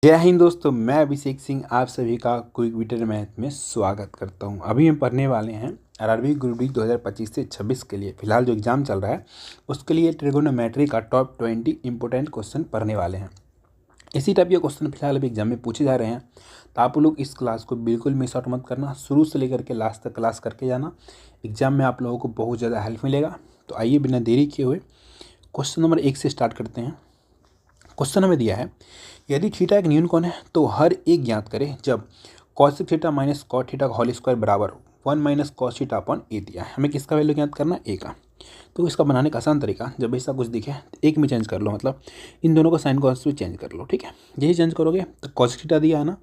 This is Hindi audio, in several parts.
जय हिंद दोस्तों, मैं अभिषेक सिंह आप सभी का क्विक विटर मैथ में स्वागत करता हूं। अभी हम पढ़ने वाले हैं आरआरबी ग्रुप डी 2025 से 26 के लिए। फिलहाल जो एग्ज़ाम चल रहा है उसके लिए ट्रिगोनोमेट्री का टॉप 20 इंपॉर्टेंट क्वेश्चन पढ़ने वाले हैं। इसी टाइप के क्वेश्चन फिलहाल अभी एग्जाम में पूछे जा रहे हैं, तो आप लोग इस क्लास को बिल्कुल मिस आउट मत करना। शुरू से लेकर के लास्ट तक क्लास करके जाना, एग्जाम में आप लोगों को बहुत ज़्यादा हेल्प मिलेगा। तो आइए बिना देरी किए हुए क्वेश्चन नंबर 1 से स्टार्ट करते हैं। क्वेश्चन हमें दिया है, यदि थीटा एक न्यून कोण है तो हर एक ज्ञात करें जब cos theta minus cot theta का होल स्क्वायर बराबर हो 1 minus cos theta upon A दिया है। हमें किसका वैल्यू ज्ञात करना है? ए का। तो इसका बनाने का आसान तरीका, जब ऐसा कुछ दिखे तो एक में चेंज कर लो, मतलब इन दोनों को साइन कॉस में चेंज कर लो। ठीक है, यही चेंज करोगे तो कॉस थीटा दिया है ना,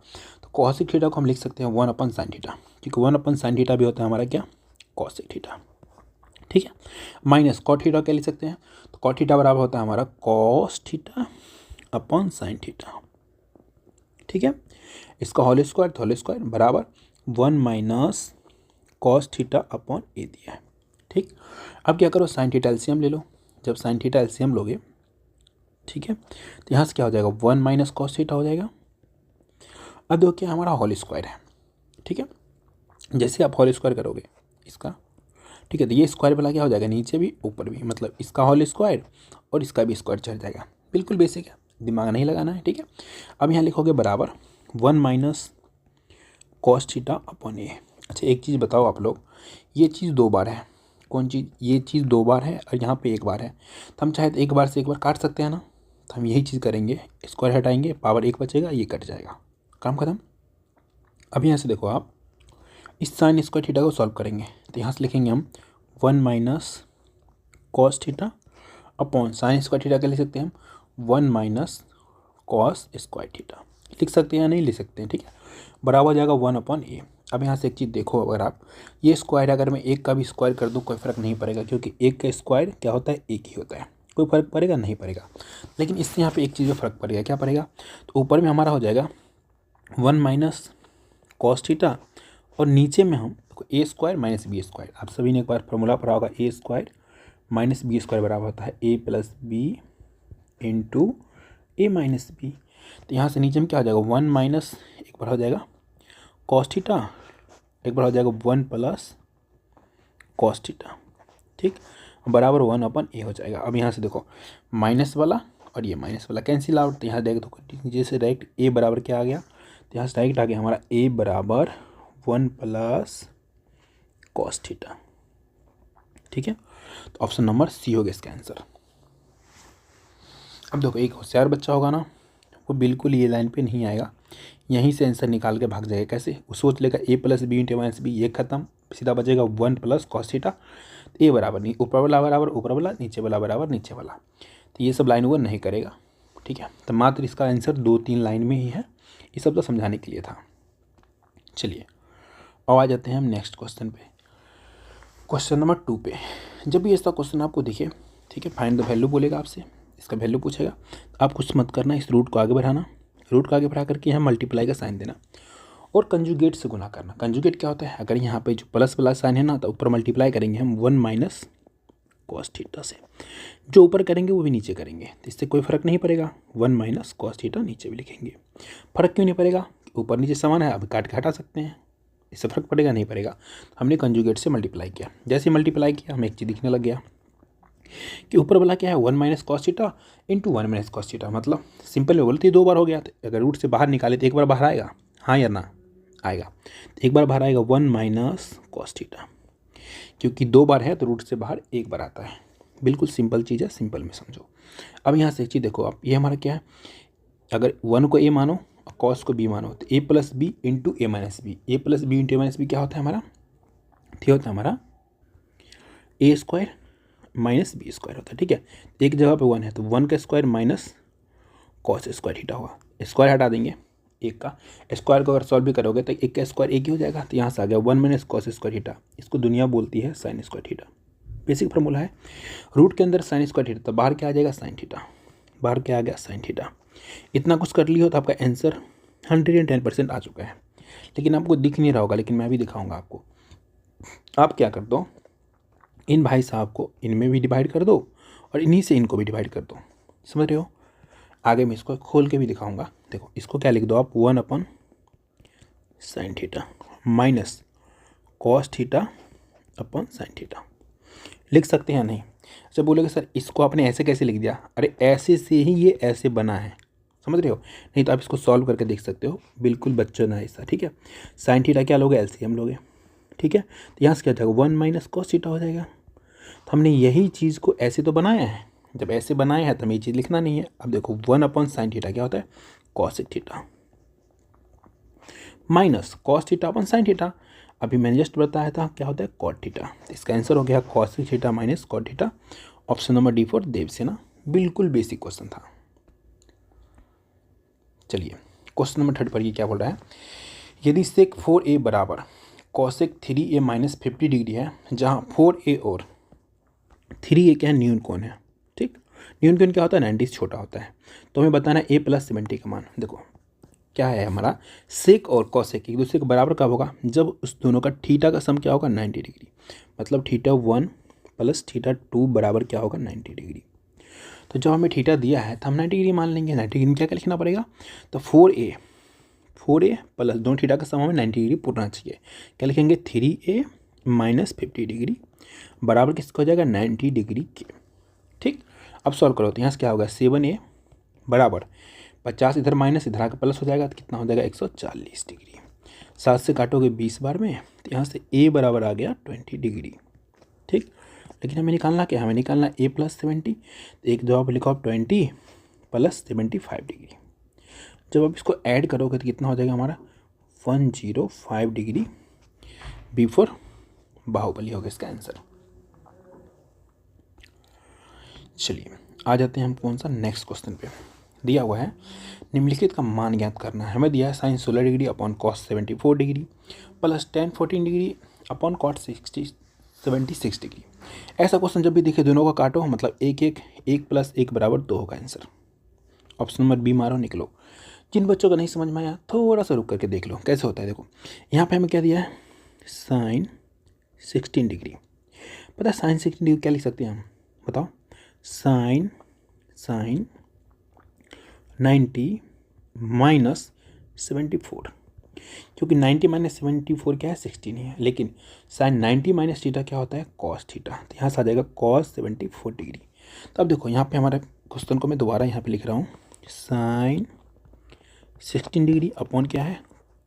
तो कॉस थीटा को हम लिख सकते हैं 1 अपन साइन थीटा, क्योंकि 1 अपन साइन थीटा भी होता है हमारा क्या? Cos theta. ठीक है, माइनस कॉट थीटा क्या लिख सकते हैं? तो कॉट थीटा बराबर होता है हमारा cos theta upon sine theta. ठीक है, इसका होल स्क्वायर तो होल स्क्वायर बराबर 1 minus cos theta upon A दिया है। ठीक, अब क्या करो, साइन थीटा एलसीएम ले लो। जब साइन थीटा एलसीएम लोगे, ठीक है, तो यहाँ से क्या हो जाएगा? 1 माइनस कॉस थीटा हो जाएगा। अब देखो क्या हमारा होल स्क्वायर है। ठीक है, जैसे आप होल स्क्वायर करोगे इसका, ठीक है, तो ये स्क्वायर वाला क्या हो जाएगा? नीचे भी ऊपर भी, मतलब इसका होल स्क्वायर और इसका भी स्क्वायर चढ़ जाएगा। बिल्कुल बेसिक है, दिमाग नहीं लगाना है। ठीक है, अब यहाँ लिखोगे बराबर 1 माइनस कॉस थीटा अपॉन ए। अच्छा एक चीज़ बताओ आप लोग, ये चीज़ दो बार है। कौन चीज़? ये चीज़ दो बार है और यहाँ पे एक बार है, तो हम चाहे तो एक बार से एक बार काट सकते हैं ना, तो हम यही चीज़ करेंगे, स्क्वायर हटाएंगे, पावर एक बचेगा, ये कट जाएगा, काम खत्म। अब यहाँ से देखो आप इस साइन स्क्वायर थीटा को सॉल्व करेंगे, तो यहाँ से लिखेंगे हम 1 minus cos theta upon sine square theta क्या लिख सकते हैं हम? 1 माइनस कॉस स्क्वायर थीटा लिख सकते हैं या नहीं लिख सकते हैं? ठीक है, बराबर हो जाएगा 1 अपॉन ए। अब यहाँ से एक चीज़ देखो, अगर आप ये स्क्वायर अगर मैं एक का भी स्क्वायर कर दूँ कोई फ़र्क नहीं पड़ेगा, क्योंकि एक का स्क्वायर क्या होता है? एक ही होता है। कोई फ़र्क पड़ेगा? नहीं पड़ेगा। लेकिन इससे यहाँ पे एक चीज़ में फ़र्क पड़ेगा। क्या पड़ेगा? तो ऊपर में हमारा हो जाएगा 1 माइनस कॉस थीटा और नीचे में हम ए स्क्वायर माइनस बी स्क्वायर। आप सभी ने एक बार फॉर्मूला पढ़ा होगा, ए स्क्वायर माइनस बी स्क्वायर बराबर होता है A plus B into A minus B. तो यहाँ से नीचे में क्या हो जाएगा? 1 माइनस एक बार हो जाएगा कॉस थीटा, एक बार हो जाएगा 1 प्लस कॉस थीटा। ठीक, बराबर 1 अपन ए हो जाएगा। अब यहाँ से देखो माइनस वाला और ये माइनस वाला कैंसिल आउट, तो यहाँ देख दो नीचे से डायरेक्ट ए बराबर क्या आ गया? तो यहाँ से डायरेक्ट आ गया हमारा ए बराबर 1 प्लस कॉस थीटा। ठीक है, तो ऑप्शन नंबर सी हो गया इसका आंसर। अब देखो एक होशियार बच्चा होगा ना, वो बिल्कुल ये लाइन पे नहीं आएगा, यहीं से आंसर निकाल के भाग जाएगा। कैसे? वो सोच लेगा A plus B into minus B, ये खत्म, सीधा बचेगा 1 प्लस कॉस थीटा। तो ए बराबर नहीं, ऊपर वाला बराबर ऊपर वाला, नीचे वाला बराबर नीचे वाला, तो ये सब लाइन वो नहीं करेगा। ठीक है, तो मात्र इसका आंसर 2-3 लाइन में ही है। ये सब तो समझाने के लिए था। चलिए अब आ जाते हैं हम नेक्स्ट क्वेश्चन पे, क्वेश्चन नंबर 2 पे। जब भी ऐसा क्वेश्चन आपको दिखे, ठीक है, फाइंड द वैल्यू बोलेगा आपसे, इसका वैल्यू पूछेगा, तो आप कुछ मत करना, इस रूट को आगे बढ़ाना, रूट को आगे बढ़ा करके यहाँ मल्टीप्लाई का साइन देना और कंजुगेट से गुना करना। कंजुगेट क्या होता है? अगर यहाँ पे जो प्लस वाला साइन है ना, तो ऊपर मल्टीप्लाई करेंगे हम 1 माइनस कॉस थीटा से, जो ऊपर करेंगे वो भी नीचे करेंगे, तो इससे कोई फर्क नहीं पड़ेगा। 1 माइनस कॉस थीटा नीचे भी लिखेंगे। फर्क क्यों नहीं पड़ेगा? ऊपर नीचे समान है, अब काट के हटा सकते हैं, इससे फर्क पड़ेगा? नहीं पड़ेगा। हमने कंजुगेट से मल्टीप्लाई किया, जैसे मल्टीप्लाई किया हमें एक चीज़ दिखने लग गया कि ऊपर वाला क्या है? 1 minus cos theta into 1 minus cos theta, मतलब सिंपल में बोलते ही 2 बार हो गया। तो अगर रूट से बाहर निकाले तो एक बार बाहर आएगा, हाँ या ना? आएगा। तो एक बार बाहर आएगा 1 माइनस कॉस थीटा, क्योंकि 2 बार है तो रूट से बाहर एक बार आता है। बिल्कुल सिंपल चीज़ है, सिंपल में समझो। अब यहाँ से एक चीज़ देखो आप, ये हमारा क्या है? अगर 1 को ए मानो और कॉस को बी मानो, तो A plus B into A minus B. A plus B into A minus B क्या होता है हमारा? ये होता है हमारा ए स्क्वायर माइनस बी स्क्वायर होता है। ठीक है, एक जगह पे 1 है तो 1 का square minus cos square theta होगा। स्क्वायर हटा देंगे एक का, स्क्वायर को अगर सॉल्व भी करोगे तो एक का स्क्वायर एक ही हो जाएगा। तो यहाँ से आ गया 1 माइनस कॉस स्क्वायर थीटा, इसको दुनिया बोलती है sign square theta. Basic formula है, रूट के अंदर साइन स्क्वायर थीटा, तो बाहर क्या आ जाएगा? Sine theta. बाहर क्या आ गया? Sine theta. इतना कुछ कर लियो तो आपका आंसर 110% आ चुका है। लेकिन आपको दिख नहीं रहा होगा, लेकिन मैं भी दिखाऊंगा आपको। आप क्या कर दो, इन भाई साहब को इनमें भी डिवाइड कर दो और इन्हीं से इनको भी डिवाइड कर दो। समझ रहे हो? आगे मैं इसको खोल के भी दिखाऊंगा, देखो इसको क्या लिख दो आप, 1 sine theta minus cos theta अपन साइन थीटा, लिख सकते हैं या नहीं। अच्छा बोलोगे सर इसको आपने ऐसे कैसे लिख दिया, अरे ऐसे से ही ये ऐसे बना है, समझ रहे हो, नहीं तो आप इसको सॉल्व करके देख सकते हो, बिल्कुल बच्चों ना ऐसा, ठीक है। साइन थीटा क्या लोगे, एलसीएम लोगे, ठीक है। तो यहाँ से क्या हो जाएगा, 1 माइनस कॉस थीटा हो जाएगा। तो हमने यही चीज़ को ऐसे तो बनाया है, जब ऐसे बनाया है तो हमें ये चीज़ लिखना नहीं है। अब देखो 1 साइन थीटा क्या होता है, cosec theta minus cos theta अपन साइन थीटा, अभी मैंने जस्ट बताया था क्या होता है कॉट थीटा। इसका आंसर हो गया cosec theta minus cot theta. Option number D for Devsena, बिल्कुल बेसिक क्वेश्चन था। चलिए क्वेश्चन नंबर 3 पर ये क्या बोल रहा है, यदि सेक 4a बराबर कॉसेक 3a माइनस 50 डिग्री है, जहाँ 4a और 3a क्या है, न्यून कोण है, ठीक। न्यून कोण क्या होता है, 90 से छोटा होता है। तो हमें बताना है a प्लस 70 का मान। देखो क्या है हमारा, सेक और कॉसेक एक दूसरे के बराबर कब होगा, जब उस दोनों का थीटा का सम क्या होगा, 90 डिग्री। मतलब थीटा 1 प्लस थीटा 2 बराबर क्या होगा, 90 डिग्री। तो जब हमें थीटा दिया है तो हम 90 डिग्री मान लेंगे। 90 डिग्री में क्या लिखना पड़ेगा, तो 4a प्लस दोनों थीटा का सम हमें 90 डिग्री पूरना चाहिए। क्या लिखेंगे, 3a माइनस 50 डिग्री बराबर किसका हो जाएगा, 90 डिग्री के, ठीक। अब सॉल्व करो तो यहाँ से क्या होगा, 7a बराबर 50 इधर माइनस इधर आकर प्लस हो जाएगा, तो कितना हो जाएगा 140 डिग्री। 7 से काटोगे 20 बार में, तो यहाँ से a बराबर आ गया 20 डिग्री, ठीक। लेकिन हमें निकालना क्या, हमें निकालना a प्लस 70। तो एक जवाब लिखो आप 20 प्लस 75 डिग्री। जब आप इसको ऐड करोगे तो कितना हो जाएगा हमारा, 105 डिग्री बिफोर बाहुबली होगा इसका आंसर। चलिए आ जाते हैं हम कौन सा, नेक्स्ट क्वेश्चन पे। दिया हुआ है निम्नलिखित का मान ज्ञात करना है। हमें दिया है sine 16 degree upon cos 74 degree plus tan 14 degree upon cot 76 degree. ऐसा क्वेश्चन जब भी दिखे दोनों का काटो, मतलब एक प्लस एक बराबर 2 होगा आंसर। ऑप्शन नंबर बी मारो, निकलो। जिन बच्चों को नहीं समझ में आया थोड़ा सा रुक करके देख लो कैसे होता है। देखो यहाँ पे हमें क्या दिया है, साइन 16 डिग्री। पता है साइन 16 डिग्री क्या लिख सकते हैं हम, बताओ, साइन 90 माइनस 74, क्योंकि 90 माइनस 74 क्या है, 16 है। लेकिन साइन 90 माइनस थीटा क्या होता है, कॉस थीटा। तो यहाँ से आ जाएगा कॉस 74 डिग्री। तो अब देखो यहाँ पे हमारे क्वेश्चन को मैं दोबारा यहाँ पे लिख रहा हूँ, साइन 16 डिग्री अपॉन क्या है,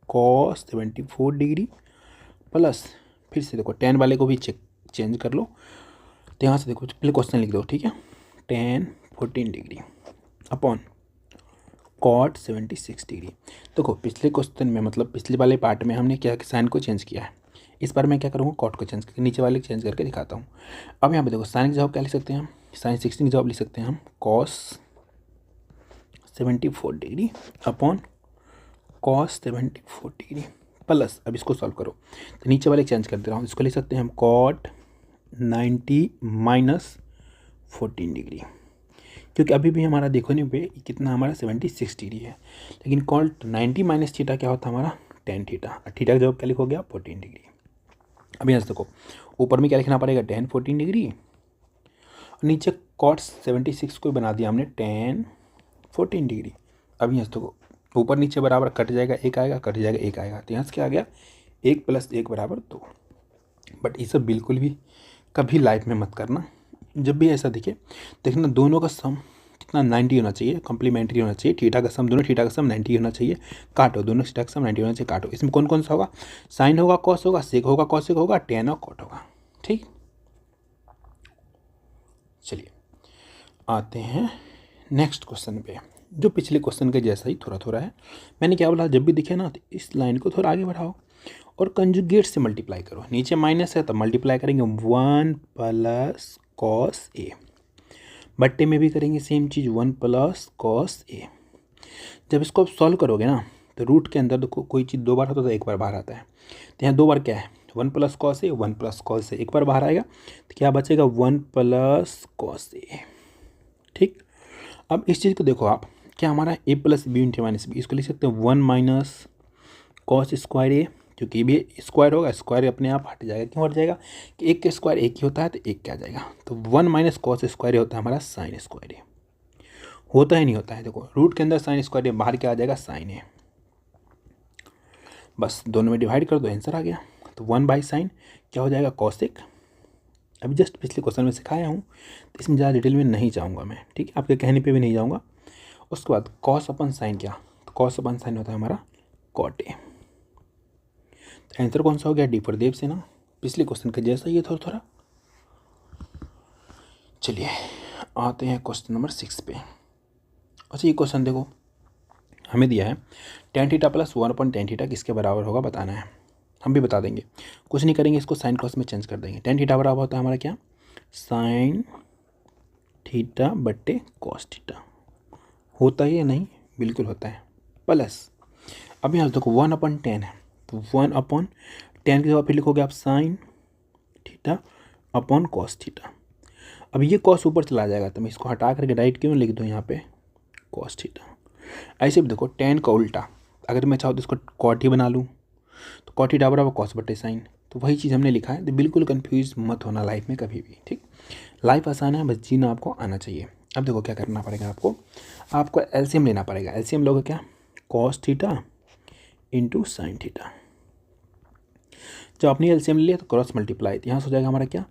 कॉस 74 डिग्री प्लस, फिर से देखो टेन वाले को भी चेंज कर लो। तो यहाँ से देखो पहले क्वेश्चन लिख दो, ठीक है, tan 14 degree upon cot 76 degree. देखो पिछले क्वेश्चन में, मतलब पिछले वाले पार्ट में हमने क्या साइन को चेंज किया है, इस बार मैं क्या करूँगा, कॉट को चेंज करके नीचे वाले चेंज करके दिखाता हूँ। अब यहाँ पे देखो साइन का जवाब क्या लिख सकते हैं हम, साइन 16 का जवाब लिख सकते हैं हम cos 74 degree upon cos 74 degree plus, अब इसको सॉल्व करो तो नीचे वाले चेंज कर दे रहा हूँ, इसको लिख सकते हैं हम कॉट 90 माइनस 14 डिग्री, क्योंकि अभी भी हमारा देखो नहीं पे कितना हमारा 76 डिग्री है। लेकिन कॉट 90 माइनस थीटा क्या होता है हमारा, टेन थीटा, और थीटा का जवाब क्या लिखो गया, 14 डिग्री। अब यहाँ से देखो ऊपर में क्या लिखना पड़ेगा, टेन 14 डिग्री, और नीचे कॉट 76 को बना दिया हमने टेन 14 डिग्री। अब यहाँ से देखो ऊपर नीचे बराबर कट जाएगा, एक आएगा, कट जाएगा, एक आएगा, तो यहाँ से क्या आ गया, 1 प्लस 1 बराबर 2। बट ये सब बिल्कुल भी कभी लाइफ में मत करना। जब भी ऐसा दिखे देखना दोनों का सम कितना 90 होना चाहिए, कॉम्प्लीमेंट्री होना चाहिए। थीटा का सम, दोनों थीटा का सम 90 होना चाहिए, काटो, दोनों थीटा का सम 90 होना चाहिए, काटो। इसमें कौन कौन सा होगा, साइन होगा, कॉस होगा, सेक होगा, कॉसेक होगा, टेन और कॉट होगा, ठीक। चलिए आते हैं नेक्स्ट क्वेश्चन पे, जो पिछले क्वेश्चन के जैसा ही थोड़ा थोड़ा है। मैंने क्या बोला, जब भी दिखे ना तो इस लाइन को थोड़ा आगे बढ़ाओ और कंजुगेट से मल्टीप्लाई करो। नीचे माइनस है तो मल्टीप्लाई करेंगे 1 प्लस कॉस ए, बट्टे में भी करेंगे same cheese 1 plus cos A. जब इसको आप सॉल्व करोगे ना तो रूट के अंदर देखो कोई चीज़ 2 बार होता है तो एक बार बाहर आता है, तो यहाँ 2 बार क्या है, 1 plus cos A, 1 plus cos A, एक बार बाहर आएगा तो क्या बचेगा, 1 प्लस कॉस ए, ठीक। अब इस चीज़ को देखो आप, क्या हमारा A plus B into minus B, इसको लिख सकते हैं 1 माइनस कॉस स्क्वायर ए, क्योंकि ये भी स्क्वायर होगा, स्क्वायर अपने आप हट जाएगा। क्यों हट जाएगा, कि एक के स्क्वायर एक ही होता है तो एक क्या आ जाएगा, तो 1 माइनस कॉस स्क्वायर होता है हमारा साइन स्क्वायर ए। होता ही नहीं होता है। देखो रूट के अंदर साइन स्क्वायर है, बाहर क्या आ जाएगा, साइन है। बस दोनों में डिवाइड कर दो, आंसर आ गया। तो 1/sin क्या हो जाएगा, कॉसेक। अभी जस्ट पिछले क्वेश्चन में सिखाया हूँ, तो इसमें ज़्यादा डिटेल में नहीं जाऊँगा मैं, ठीक है, आपके कहने पे भी नहीं जाऊँगा। उसके बाद कॉस अपन साइन क्या, तो कॉस अपन साइन होता है हमारा कॉट ए। तो आंसर कौन सा हो गया, डी फॉर देवसेना। पिछले क्वेश्चन का जैसा ही है थोड़ा थोड़ा। चलिए आते हैं क्वेश्चन नंबर 6 पे। अच्छा ये क्वेश्चन देखो, हमें दिया है tan theta plus 1/tan theta किसके बराबर होगा बताना है। हम भी बता देंगे, कुछ नहीं करेंगे, इसको साइन कॉस में चेंज कर देंगे। tan थीटा बराबर होता है हमारा क्या, साइन थीटा बट्टे कॉस थीटा। होता ही है नहीं, बिल्कुल होता है। प्लस अब यहाँ देखो 1/10 है, तो 1/10 के जगह फिर लिखोगे आप sine theta upon cos theta. अब ये कॉस ऊपर चला जाएगा, तो मैं इसको हटा करके डायरेक्ट क्यों लिख दूँ यहाँ पे कॉस थीटा। ऐसे भी देखो tan का उल्टा, अगर मैं चाहूँ तो इसको कॉट ही बना लूँ, तो कॉट थीटा बराबर कॉस बटे साइन। तो वही चीज़ हमने लिखा है। तो बिल्कुल कंफ्यूज मत होना लाइफ में कभी भी, ठीक। लाइफ आसान है, बस जीना आपको आना चाहिए। अब देखो क्या करना पड़ेगा आपको एलसीएम लेना पड़ेगा। एलसीएम लोगे क्या, cos theta into sine theta. जब आपने एलसीएम ले लिया तो क्रॉस मल्टीप्लाई, तो यहाँ से हो जाएगा हमारा क्या,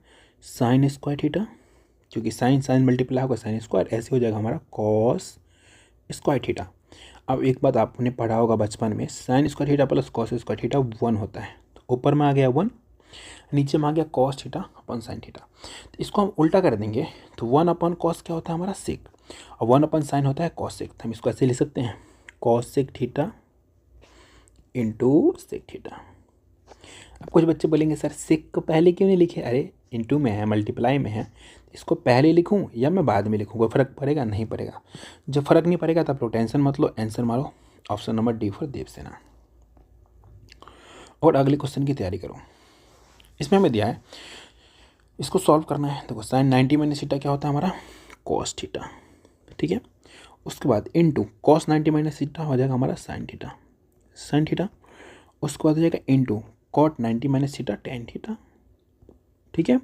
साइन स्क्वायर थीटा, क्योंकि साइन साइन मल्टीप्लाई होगा साइन स्क्वायर, ऐसे हो जाएगा हमारा कॉस स्क्वायर थीटा। अब एक बात आपने पढ़ा होगा बचपन में, sign square theta plus cos square theta 1 होता है। तो ऊपर में आ गया 1, नीचे में आ गया कॉस थीटा अपन साइन थीटा। तो इसको हम उल्टा कर देंगे, तो 1 कॉस क्या होता है हमारा सेक, और 1 साइन होता है कॉस सेक। तो हम इसको ऐसे लिख सकते हैं, cos sec theta into sec theta. अब कुछ बच्चे बोलेंगे सर सेक को पहले क्यों नहीं लिखे, अरे इंटू में है, मल्टीप्लाई में है, इसको पहले लिखूं या मैं बाद में लिखूं, कोई फ़र्क पड़ेगा, नहीं पड़ेगा। जब फ़र्क नहीं पड़ेगा तब लोग टेंशन मत लो, आंसर मारो option number D for Devsena. और अगले क्वेश्चन की तैयारी करो। इसमें हमें दिया है, इसको सॉल्व करना है। देखो साइन 90 माइनस थीटा क्या होता है हमारा, कॉस थीटा, ठीक है। उसके बाद इंटू कॉस 90 माइनस थीटा हो जाएगा हमारा साइन थीटा, साइन थीटा। उसके बाद हो जाएगा into cot 90 minus theta tan theta, ठीक है।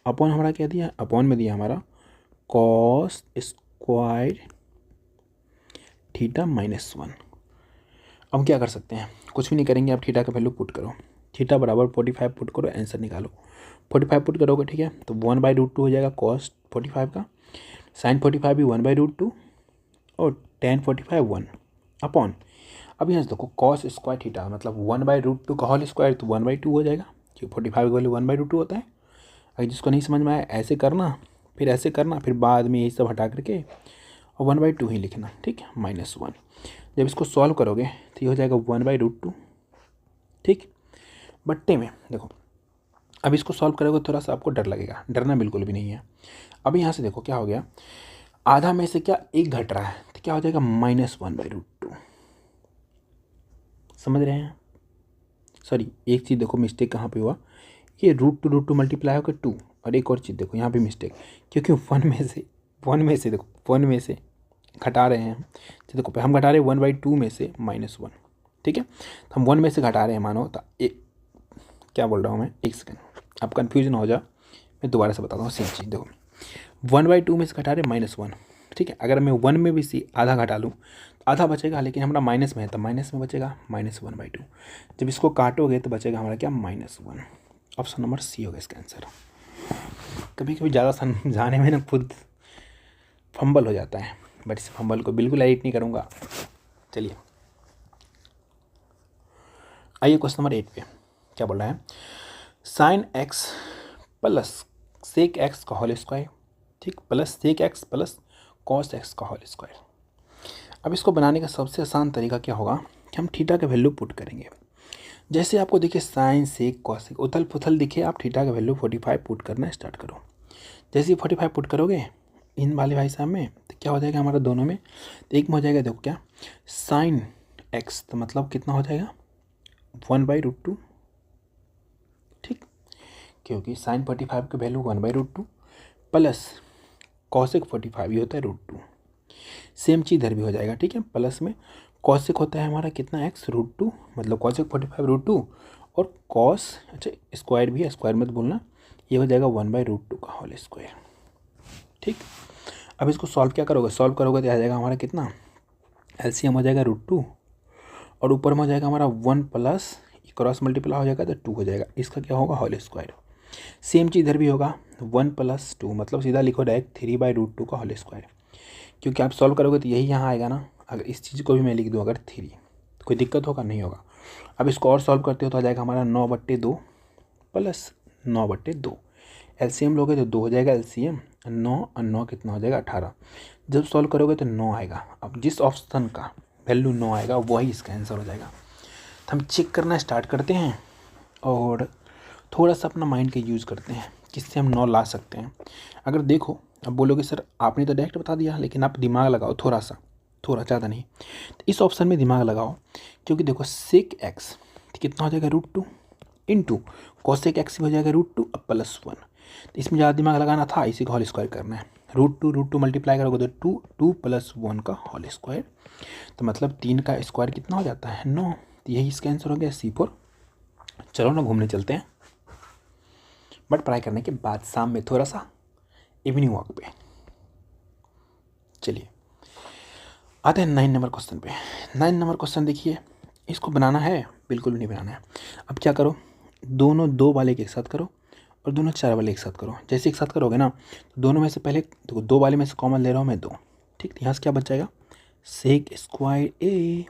अपॉन हमारा क्या दिया, अपॉन में दिया हमारा कॉस स्क्वायर थीटा -1। अब क्या कर सकते हैं, कुछ भी नहीं करेंगे, आप थीटा का वैल्यू पुट करो, थीटा बराबर 45 पुट करो, आंसर निकालो। 45 पुट करोगे, ठीक है, तो 1/√2 हो जाएगा कॉस 45 का, साइन 45 भी 1/√2 और टेन 45 1 अपॉन। अब यहाँ से देखो कॉस स्क्वायर थीटा मतलब 1/√2 का होल स्क्वायर, तो 1/2 हो जाएगा, क्योंकि 45 का वैल्यू 1/√2 होता है। अगर जिसको नहीं समझ में आया ऐसे करना, फिर ऐसे करना, फिर बाद में यही सब हटा करके और 1/2 ही लिखना, ठीक है, -1। जब इसको सॉल्व करोगे तो ये हो जाएगा 1/√2, ठीक, बट्टे में देखो। अब इसको सॉल्व करोगे थोड़ा सा आपको डर लगेगा, डरना बिल्कुल भी नहीं है। अब यहाँ से देखो क्या हो गया, आधा में से क्या एक घट रहा है, तो क्या हो जाएगा -1/√2। समझ रहे हैं, सॉरी एक चीज़ देखो मिस्टेक कहाँ पे हुआ, ये √2 मल्टीप्लाई होकर 2, और एक और चीज़ देखो यहाँ पे मिस्टेक, क्योंकि 1 में से देखो 1 में से घटा रहे हैं, तो देखो हम घटा रहे हैं 1/2 में से -1, ठीक है। तो हम 1 में से घटा रहे हैं, मानो तो क्या बोल रहा हूँ मैं, एक सेकंड, आप कन्फ्यूजन हो जा, मैं दोबारा से बताता हूँ सेम चीज़। देखो 1/2 में से घटा रहे -1, ठीक है। अगर मैं 1 में भी से आधा घटा लूँ तो आधा बचेगा, लेकिन हमारा माइनस में है तो माइनस में बचेगा -1/2। जब इसको काटोगे तो बचेगा हमारा क्या, -1। ऑप्शन नंबर सी होगा इसका आंसर। कभी कभी ज़्यादा समझाने में ना खुद फंबल हो जाता है, बट इस फंबल को बिल्कुल एडिट नहीं करूँगा। चलिए आइए क्वेश्चन नंबर 8 पे क्या बोल रहा है, sine x plus sec x का होल स्क्वायर, ठीक, plus sec x plus cos x का होल स्क्वायर। अब इसको बनाने का सबसे आसान तरीका क्या होगा कि हम थीटा का वैल्यू पुट करेंगे। जैसे आपको देखिए साइन सेक कॉस उथल पुथल दिखे, आप थीटा का वैल्यू 45 पुट करना स्टार्ट करो। जैसे ही 45 पुट करोगे इन वाले भाई साहब में, तो क्या हो जाएगा हमारा दोनों में, तो एक में हो जाएगा देखो क्या, साइन एक्स, तो मतलब कितना हो जाएगा 1/√2, ठीक, क्योंकि साइन 45 का वैल्यू 1/√2 प्लस कॉसेक 45 ये होता है √2। सेम चीज़ इधर भी हो जाएगा, ठीक है, प्लस में कॉसेक होता है हमारा कितना x √2, मतलब कॉसेक 45 √2 और कॉस, अच्छा स्क्वायर भी है, स्क्वायर मत बोलना, ये हो जाएगा 1/√2 का होल स्क्वायर, ठीक। अब इसको सॉल्व क्या करोगे, सॉल्व करोगे तो आ जाएगा हमारा कितना, एलसीएम हो जाएगा √2 और ऊपर में हो जाएगा हमारा 1 प्लस क्रॉस मल्टीप्लाई हो जाएगा तो 2 हो जाएगा, इसका क्या होगा होल स्क्वायर। सेम चीज़ इधर भी होगा 1 + 2 मतलब सीधा लिखो डायरेक्ट 3/√2 का होल स्क्वायर, क्योंकि आप सॉल्व करोगे तो यही यहाँ आएगा ना। अगर इस चीज़ को भी मैं लिख दूँ अगर 3 तो कोई दिक्कत होगा नहीं होगा। अब इसको और सॉल्व करते हो तो आ जाएगा हमारा 9/2 + 9/2, एलसीएम लोगे तो 2 हो जाएगा एलसीएम, 9 और 9 कितना हो जाएगा 18। जब सॉल्व करोगे तो 9 आएगा। अब जिस ऑप्शन का वैल्यू 9 आएगा वही इसका आंसर हो जाएगा। तो हम चेक करना स्टार्ट करते हैं और थोड़ा सा अपना माइंड का यूज़ करते हैं किससे हम 9 ला सकते हैं। अगर देखो अब बोलोगे सर आपने तो डायरेक्ट बता दिया, लेकिन आप दिमाग लगाओ थोड़ा सा, थोड़ा ज़्यादा नहीं। तो इस ऑप्शन में दिमाग लगाओ, क्योंकि देखो sec x कितना हो जाएगा √2 इंटू cosec x हो जाएगा √2 अब +1। तो इसमें ज़्यादा दिमाग लगाना था, इसी का होल स्क्वायर करना है। √2 मल्टीप्लाई करोगे तो 2 + 1 का होल स्क्वायर, तो मतलब 3 का स्क्वायर कितना हो जाता है 9। तो यही इसका आंसर हो गया C4। चलो ना घूमने चलते हैं, बट पढ़ाई करने के बाद शाम में थोड़ा सा इवनिंग वॉक पे। चलिए आते हैं 9 नंबर क्वेश्चन पे। 9 नंबर क्वेश्चन देखिए, इसको बनाना है बिल्कुल नहीं बनाना है। अब क्या करो, दोनों 2 वाले के एक साथ करो और दोनों 4 वाले एक साथ करो। जैसे एक साथ करोगे ना तो दोनों में से पहले देखो 2 वाले में से कॉमन ले रहा हूँ मैं 2, ठीक। तो यहाँ से क्या बच जाएगा sec स्क्वायर a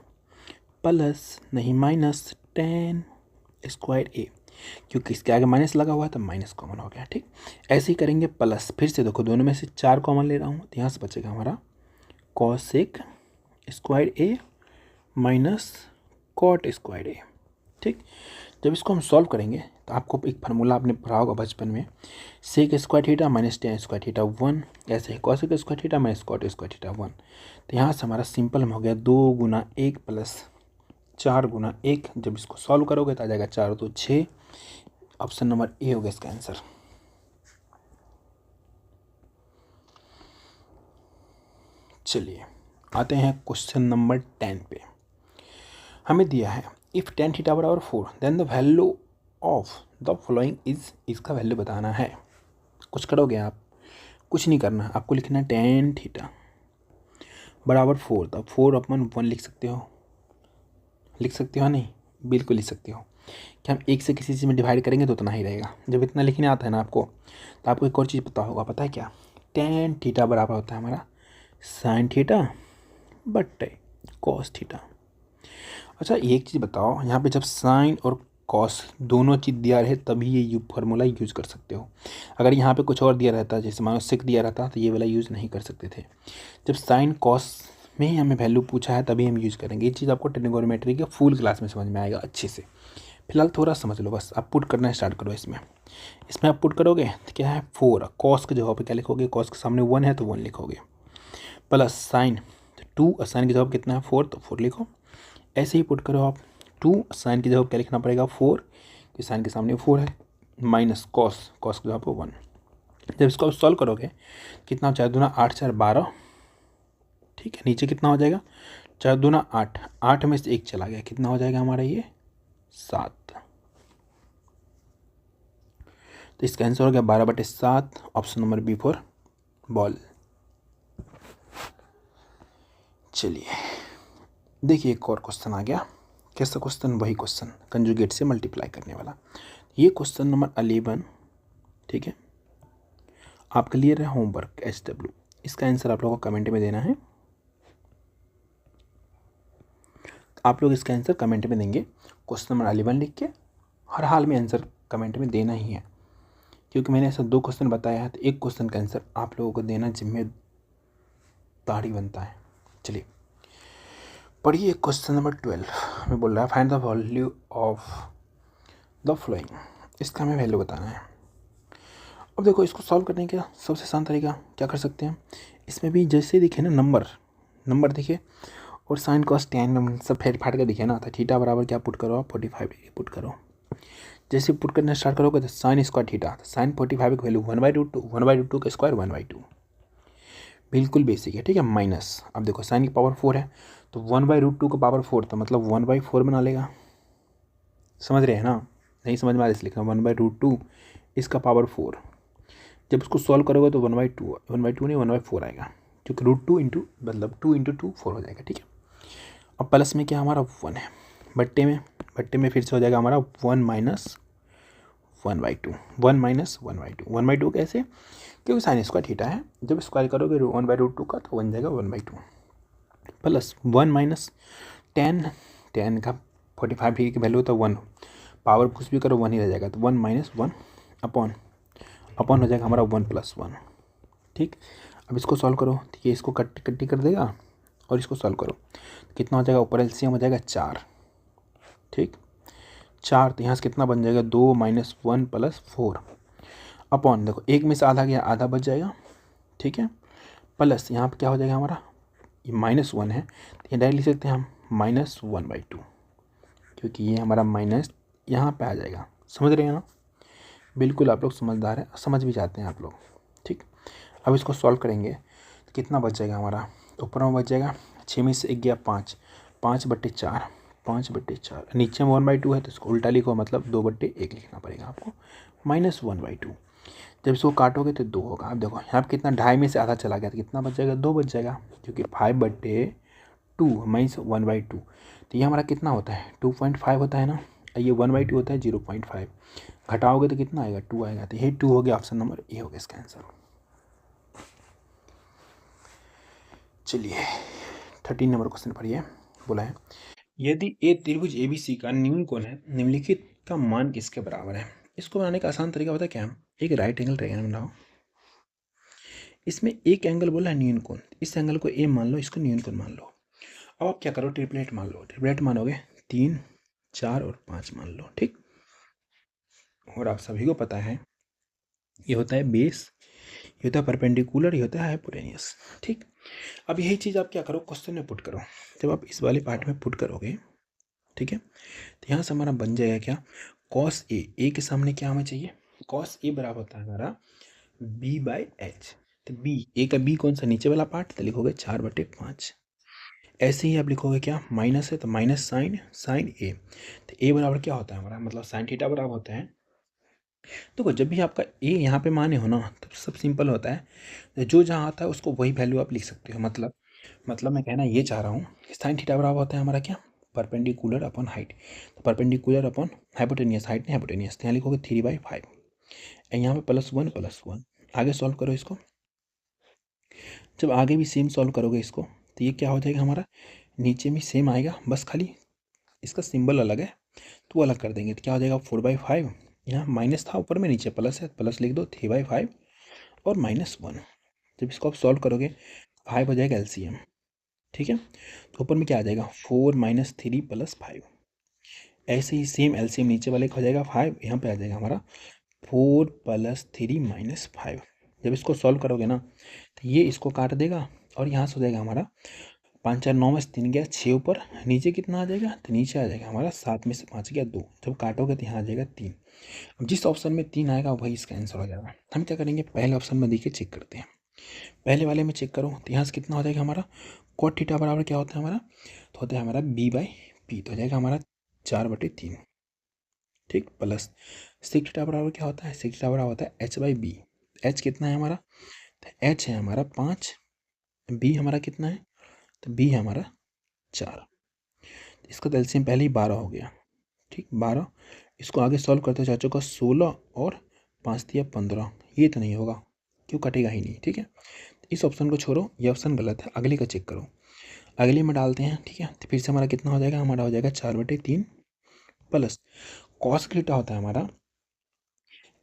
प्लस नहीं माइनस tan स्क्वायर a, क्योंकि इसके आगे माइनस लगा हुआ है तो माइनस कॉमन हो गया, ठीक। ऐसे ही करेंगे प्लस, फिर से देखो दोनों में से 4 कॉमन ले रहा हूँ तो यहाँ से बचेगा हमारा cosec square a minus cot square a, ठीक। जब इसको हम सॉल्व करेंगे तो आपको एक फार्मूला आपने पढ़ा होगा बचपन में, sec square theta minus tan square theta 1, ऐसे है cosec square theta minus cot square theta 1। तो यहाँ से हमारा सिंपल में हो गया 2 × 1 + 4 × 1। जब इसको सॉल्व करोगे तो आ जाएगा 4 × 2 = 6। ऑप्शन नंबर ए हो गया इसका आंसर। चलिए आते हैं क्वेश्चन नंबर 10 पे। हमें दिया है if tan theta = 4 then the value of the following is, इसका वैल्यू बताना है। कुछ करोगे आप, कुछ नहीं करना, आपको लिखना है tan थीटा = 4। तो 4/1 लिख सकते हो, लिख सकते हो नहीं, बिल्कुल लिख सकते हो कि हम एक से किसी चीज़ में डिवाइड करेंगे तो उतना ही रहेगा। जब इतना लिखने आता है ना आपको, तो आपको एक और चीज़ पता होगा, पता है क्या, tan थीटा बराबर होता है हमारा sin theta but cos theta. अच्छा एक चीज़ बताओ, यहाँ पे जब साइन और कॉस दोनों चीज़ दिया रहे तभी ये फार्मूला यूज़ कर सकते हो। अगर यहाँ पे कुछ और दिया रहता, जैसे मान लो सेक दिया रहता, तो ये वाला यूज़ नहीं कर सकते थे। जब साइन कॉस में ही हमें वैल्यू पूछा है तभी हम यूज़ करेंगे। ये चीज़ आपको ट्रिग्नोमेट्री के फुल क्लास में समझ में आएगा अच्छे से। फिलहाल थोड़ा समझ लो बस। आप पुट करना स्टार्ट करो इसमें आप पुट करोगे तो क्या है 4, कॉस के जगह पे क्या लिखोगे, कॉस के सामने 1 है तो 1 लिखोगे, प्लस साइन 2 और साइन की जगह कितना है 4 तो 4 लिखो। ऐसे ही पुट करो आप 2, साइन की जगह क्या लिखना पड़ेगा 4, कि साइन के सामने 4 है, माइनस कॉस की जगह पर 1। जब इसको आप सॉल्व करोगे कितना, 4 दूना 8 4 12, ठीक है। नीचे कितना हो जाएगा 4 दूना 8, 8 में से 1 चला गया, कितना हो जाएगा हमारा ये 7। तो इसका आंसर हो गया 12/7, option number B for ball. चलिए देखिए एक और क्वेश्चन आ गया। कैसा क्वेश्चन, वही क्वेश्चन कंजुगेट से मल्टीप्लाई करने वाला। ये क्वेश्चन नंबर 11, ठीक है। आप क्लियर है, होमवर्क SW। इसका आंसर आप लोगों को कमेंट में देना है। आप लोग इसका आंसर कमेंट में देंगे, क्वेश्चन नंबर 11 लिख के हर हाल में आंसर कमेंट में देना ही है, क्योंकि मैंने ऐसा 2 क्वेश्चन बताया है तो एक क्वेश्चन का आंसर आप लोगों को देना जिम्मेदारी बनता है। चलिए पढ़िए क्वेश्चन नंबर 12 में बोल रहा है find the value of the flowing. इसका हमें वैल्यू बताना है। अब देखो इसको सॉल्व करने का सबसे आसान तरीका क्या कर सकते हैं, इसमें भी जैसे दिखे ना नंबर दिखे और साइन कॉस टैन सब फेर फाट के दिखे ना, तो थीटा बराबर क्या पुट करो आप 45 डिग्री पुट करो। जैसे पुट करना स्टार्ट करोगे तो साइन स्क्वायर थीटा, तो साइन 45 की वैल्यू 1/√2 का स्क्वायर 1/2, बिल्कुल बेसिक है, ठीक है। माइनस, अब देखो साइन की पावर 4 है तो 1/√2 का पावर 4 तो मतलब 1/4 बना लेगा। समझ रहे हैं ना, नहीं समझ में आ रहा इसलिए लिखना 1/√2 इसका पावर 4। जब इसको सॉल्व करोगे तो 1/2 नहीं 1/4 आएगा। क्योंकि √2 इंटू मतलब 2 इंटू 2 4 हो जाएगा, ठीक है। अब प्लस में क्या हमारा 1 है, बट्टे में फिर से हो जाएगा हमारा 1 माइनस 1/2, 1 माइनस 1/2, 1/2 कैसे, क्योंकि साइन स्क्वायर थीटा है, जब स्क्वायर करोगे 1/√2 का तो बन जाएगा 1/2, प्लस 1 माइनस 10 का 45 डिग्री की वैल्यू होता है 1, पावर कुछ भी करो 1 ही रह जाएगा, तो 1 माइनस 1 अपॉन हो जाएगा हमारा 1 + 1, ठीक। अब इसको सॉल्व करो तो ये इसको कट्टी कर देगा और इसको सॉल्व करो तो कितना हो जाएगा, ऊपर एलसीएम हो जाएगा 4, ठीक। 4 तो यहाँ से कितना बन जाएगा, 2 माइनस 1 + 4 अपॉन, देखो एक में से आधा गया, आधा बच जाएगा, ठीक है। प्लस यहाँ पे क्या हो जाएगा हमारा, ये -1 है तो ये डायरेक्ट लिख सकते हैं हम -1/2, क्योंकि ये हमारा माइनस यहाँ पे आ जाएगा। समझ रहे हैं ना, बिल्कुल आप लोग समझदार हैं, समझ भी जाते हैं आप लोग, ठीक। अब इसको सॉल्व करेंगे तो कितना बच जाएगा हमारा, तो ऊपर में बच जाएगा 6 में से 1 गया 5, 5/4, 5/4, नीचे में 1/2 है तो इसको उल्टा लिखो, मतलब 2/1 लिखना पड़ेगा आपको, -1/2। जब इसको काटोगे तो 2 होगा। अब देखो यहाँ पे कितना, 2.5 में से आधा चला गया तो कितना बच जाएगा, 2 बच जाएगा, क्योंकि 5/2 माइनस 1/2, तो ये हमारा कितना होता है 2.5 होता है ना, ये 1/2 होता है 0.5, घटाओगे तो कितना आएगा 2 आएगा, तो ये 2 हो गया, ऑप्शन नंबर ए हो गया इसका आंसर। चलिए 13 नंबर क्वेश्चन पढ़िए, बोला है यदि ए त्रिभुज ABC का न्यून कोण है, निम्नलिखित का मान किसके बराबर है। इसको बनाने का आसान तरीका पता है क्या, एक राइट एंगल ट्रायंगल बनाओ, इसमें एक एंगल बोला है न्यून कोण, इस एंगल को ए मान लो, इसको न्यून कोण मान लो। अब आप क्या करो, ट्रिपलेट मान लो, ट्रिपलेट मानोगे 3, 4 और 5 मान लो, ठीक। और आप सभी को पता है ये होता है बेस, ये होता है परपेंडिकुलर, ये होता है हाइपोटेनियस, ठीक। अब यही चीज़ आप क्या करो, क्वेश्चन में पुट करो, जब आप इस वाले पार्ट में पुट करोगे, ठीक है, तो यहाँ से हमारा बन जाएगा क्या, cos ए के सामने क्या हमें चाहिए, cos ए बराबर होता है हमारा b/h, तो b, ए का b कौन सा, नीचे वाला पार्ट, तो लिखोगे 4/5। ऐसे ही आप लिखोगे क्या, माइनस है तो माइनस साइन ए, तो ए बराबर क्या होता है हमारा, मतलब साइन थीटा बराबर होता है। देखो जब भी आपका ए यहाँ पे माने हो ना, तो सब सिंपल होता है, जो जहाँ आता है उसको वही वैल्यू आप लिख सकते हो, मतलब मैं कहना ये चाह रहा हूँ, साइन थीटा बराबर होता है हमारा क्या, परपेंडिकुलर अपॉन हाइट, तो परपेंडिकुलर अपॉन हाइपोटेनियस, हाइट नहीं हाइपोटेनियस, तो यहाँ लिखोगे 3/5, यहाँ पे +1 आगे सॉल्व करो इसको, जब आगे भी सेम सॉल्व करोगे इसको तो ये क्या हो जाएगा हमारा, नीचे में सेम आएगा, बस खाली इसका सिंबल अलग है तो वो अलग कर देंगे, तो क्या हो जाएगा 4/5, यहाँ माइनस था ऊपर में, नीचे प्लस है, प्लस लिख दो, 3/5 और -1, जब इसको आप सॉल्व करोगे 5 हो जाएगा एलसीएम, ठीक है, तो ऊपर में क्या आ जाएगा 4 - 3 + 5, ऐसे ही सेम एलसीएम नीचे वाले का हो जाएगा 5, यहाँ पे आ जाएगा हमारा 4 + 3 - 5, जब इसको सॉल्व करोगे ना तो ये इसको काट देगा और यहाँ से हो जाएगा हमारा 5 4 9 में से 3 गया 6, ऊपर नीचे कितना आ जाएगा, तो नीचे आ जाएगा हमारा 7 में से 5 गया 2, जब काटोगे तो यहाँ आ जाएगा 3। अब जिस ऑप्शन में 3 आएगा वही इसका आंसर हो जाएगा। हम क्या करेंगे, पहले ऑप्शन में देखिए चेक करते हैं, पहले वाले में चेक करो तो यहाँ से कितना हो जाएगा हमारा, cot थीटा बराबर क्या होता है हमारा, तो होता है हमारा b/p, तो हो जाएगा हमारा 4/3, ठीक, प्लस सेक थीटा बराबर क्या होता है, सेक थीटा बराबर होता है h/b, h कितना है हमारा, तो h है हमारा 5, b हमारा कितना है, तो b है हमारा 4, इसका तो एलसीएम पहले ही 12 हो गया, ठीक, 12, इसको आगे सॉल्व करते चाचों का 16 और 5 दिया 15, ये तो नहीं होगा, क्यों कटेगा ही नहीं, ठीक है, इस ऑप्शन को छोड़ो, ये ऑप्शन गलत है, अगले का चेक करो, अगले में डालते हैं, ठीक है, तो फिर से हमारा कितना हो जाएगा, हमारा हो जाएगा 4/3 प्लस कॉस थीटा होता है हमारा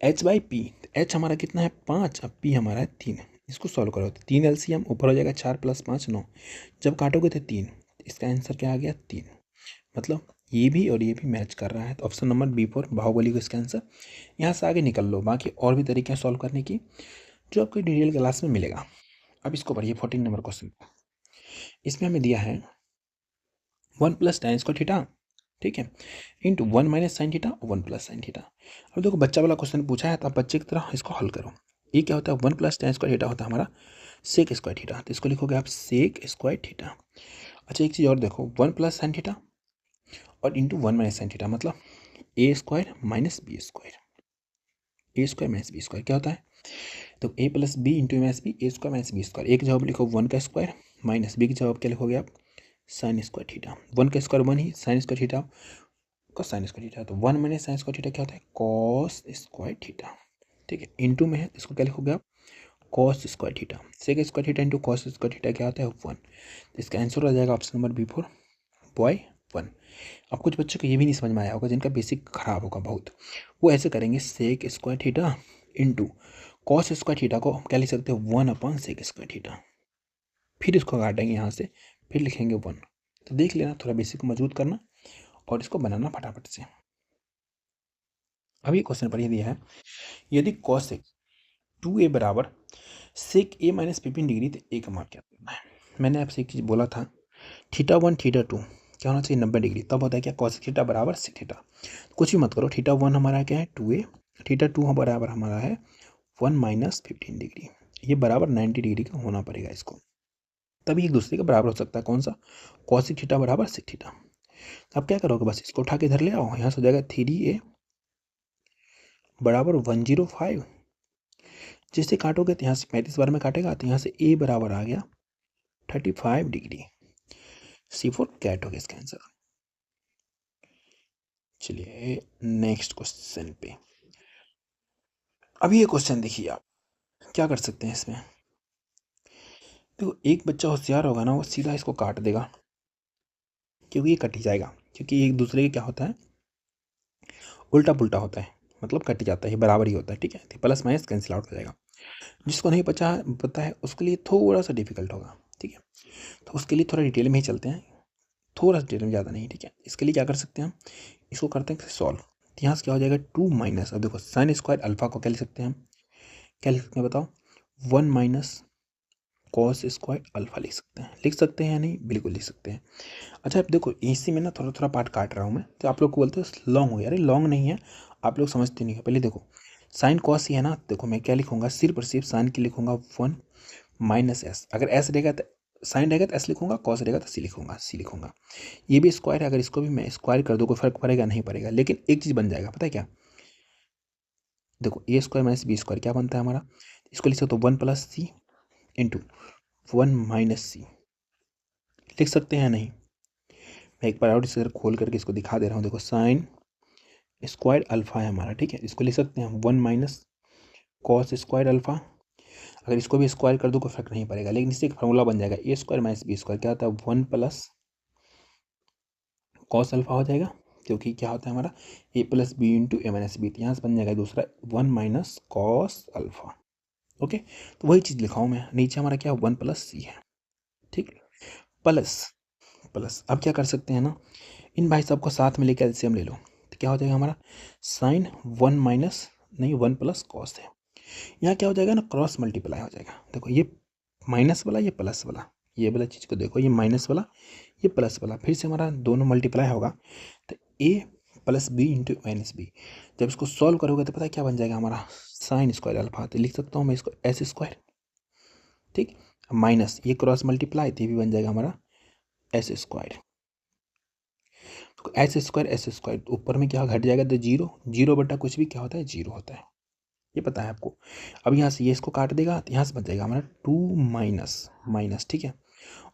h/p, h हमारा कितना है 5, अब p हमारा है 3, इसको सॉल्व करो तो 3 एलसीएम, ऊपर हो जाएगा 4 + 5 9, जब काटोगे तो 3, इसका आंसर क्या आ गया 3, मतलब ये भी और ये भी मैच कर रहा है, तो ऑप्शन नंबर B4 बाहुबली को इसका आंसर। यहाँ से आगे निकल लो, बाकी और भी तरीके हैं सॉल्व करने की जो आपको डिटेल क्लास में मिलेगा। अब इसको पढ़िए 14 नंबर क्वेश्चन, इसमें हमें दिया है 1 + tan स्क्वायर थीटा, ठीक है, into 1 - sin theta, 1 + sin theta. अब देखो बच्चा वाला क्वेश्चन पूछा है तो आप बच्चे की तरह इसको हल करो। ये क्या होता है, 1 + tan स्क्वायर थीटा होता है हमारा सेक स्क्वायर थीटा, तो इसको लिखोगे आप सेक स्क्वायर थीटा। अच्छा एक चीज़ और देखो, 1 + sin थीटा और इंटू 1 - sin थीटा, मतलब a² - b², a² - b² क्या होता है, तो a plus B into minus B A square minus B square. एक जवाब लिखो 1 का स्क्वायर माइनस बी की जवाब क्या लिखोगे आप साइन स्क्वायर थीटा। 1 का स्क्वायर 1 ही, साइन स्क्वायर थीटा का साइन स्क्वायर थीटा, तो 1 माइनस साइन स्क्वायर थीटा क्या होता है कॉस स्क्वायर थीटा। ठीक है, इंटू में है इसको क्या लिखोगे आप cos square theta. Sec square theta into cos square theta क्या होता है 1। तो इसका आंसर आ जाएगा ऑप्शन नंबर B4 बॉय 1। अब कुछ बच्चों को ये भी नहीं समझ में आया होगा जिनका बेसिक खराब होगा बहुत, वो ऐसे करेंगे sec square theta into cos square theta को क्या लिख सकते हैं 1 सेक स्क्वायर थीटा, फिर इसको काटेंगे यहाँ से, फिर लिखेंगे 1। तो देख लेना, थोड़ा बेसिक को मजबूत करना और इसको बनाना फटाफट से। अभी क्वेश्चन पर ये दिया है यदि कॉसेक 2a बराबर सेक a माइनस 15 डिग्री तो a का मान क्या करना है। मैंने आपसे एक चीज़ बोला था थीटा 1 थीटा 2 क्या होना चाहिए 90 डिग्री, तब होता है क्या कॉसेक थीटा बराबर सेक थीटा। कुछ भी मत करो, थीटा 1 हमारा क्या है 2a, थीटा 2 बराबर हमारा है 1 माइनस 15 डिग्री, ये बराबर 90 डिग्री का होना पड़ेगा इसको, तभी एक दूसरे के बराबर हो सकता है। कौन सा कॉसेक थीटा बराबर सेक थीटा। अब क्या करोगे बस इसको उठा के इधर ले आओ, यहाँ से हो जाएगा 3a बराबर 105। जिससे काटोगे तो यहाँ से 35 बार में काटेगा तो यहाँ से a बराबर आ गया 35 डिग्री। C4 कैट हो गया इसका आंसर। चलिए नेक्स्ट क्वेश्चन पे। अभी ये क्वेश्चन देखिए आप क्या कर सकते हैं इसमें। तो एक बच्चा होशियार होगा ना, वो सीधा इसको काट देगा क्योंकि ये कट ही जाएगा, क्योंकि एक दूसरे के क्या होता है उल्टा पुल्टा होता है, मतलब कट जाता है, बराबर ही होता है। ठीक है, तो प्लस माइनस कैंसिल आउट हो जाएगा। जिसको नहीं पता है उसके लिए थोड़ा सा डिफिकल्ट होगा। ठीक है, तो उसके लिए थोड़ा डिटेल में ही चलते हैं, थोड़ा सा डिटेल में, ज़्यादा नहीं। ठीक है, इसके लिए क्या कर सकते हैं हम, इसको करते हैं सॉल्व। तो यहाँ से क्या हो जाएगा 2 माइनस, अब देखो साइन स्क्वायर अल्फा को क्या लिख सकते हैं हम, क्या लिख सकते हैं बताओ 1 माइनस कॉस स्क्वायर अल्फा लिख सकते हैं या नहीं, बिल्कुल लिख सकते हैं। अच्छा अब देखो इसी में ना थोड़ा थोड़ा पार्ट काट रहा हूँ मैं, तो आप लोग को बोलते हैं लॉन्ग हो गया, अरे लॉन्ग नहीं है, आप लोग समझते नहीं हो। पहले देखो साइन कॉस ही है ना, देखो मैं क्या लिखूंगा सिर्फ और सिर्फ साइन की लिखूंगा 1 माइनस एस, अगर एस रहेगा तो साइन रहेगा तो एस लिखूंगा, कॉस रहेगा तो सी लिखूंगा। ये भी स्क्वायर है, अगर इसको भी मैं स्क्वायर कर दूँ कोई फर्क पड़ेगा नहीं पड़ेगा, लेकिन एक चीज़ बन जाएगा पता है क्या, देखो ए स्क्वायर माइनस बी स्क्वायर क्या बनता है हमारा, इसको लिख सकते हो 1 प्लस सी इंटू 1 माइनस सी, लिख सकते हैं नहीं। मैं एक बार और इसे खोल करके इसको दिखा दे रहा हूँ, देखो साइन स्क्वायर अल्फा है हमारा। ठीक है, इसको लिख सकते हैं 1 माइनस कॉस स्क्वायर अल्फा, अगर इसको भी स्क्वायर कर दो कोई फर्क नहीं पड़ेगा, लेकिन इससे एक फॉर्मूला बन जाएगा ए स्क्वायर माइनस बी स्क्वायर क्या होता है 1 प्लस कॉस अल्फा हो जाएगा, क्योंकि क्या होता है हमारा A plus B into A minus B, यहाँ से बन जाएगा दूसरा 1 माइनस कॉस अल्फा। ओके, तो वही चीज़ लिखा हूँ मैं, नीचे हमारा क्या 1 प्लस सी है। ठीक, प्लस प्लस अब क्या कर सकते हैं ना, इन भाई साहब को साथ में लेकर एलसीएम ले लो, तो क्या हो जाएगा हमारा साइन 1 माइनस नहीं 1 प्लस कॉस है, यहाँ क्या हो जाएगा ना क्रॉस मल्टीप्लाई हो जाएगा। देखो ये माइनस वाला ये प्लस वाला, ये वाला चीज़ को देखो, ये माइनस वाला ये प्लस वाला, फिर से हमारा दोनों मल्टीप्लाई होगा, तो A plus B into minus B. जब इसको सॉल्व करोगे तो पता है क्या बन जाएगा हमारा साइन स्क्वायर अल्फा, तो लिख सकता हूँ मैं इसको एस स्क्वायर। ठीक, माइनस ये क्रॉस मल्टीप्लाई तो ये भी बन जाएगा हमारा एस स्क्वायर। तो एस स्क्वायर ऊपर में क्या घट जाएगा तो जीरो, जीरो बटा कुछ भी क्या होता है जीरो होता है, ये पता है आपको। अब यहाँ से ये इसको काट देगा तो यहाँ से बच जाएगा हमारा 2 माइनस माइनस। ठीक है,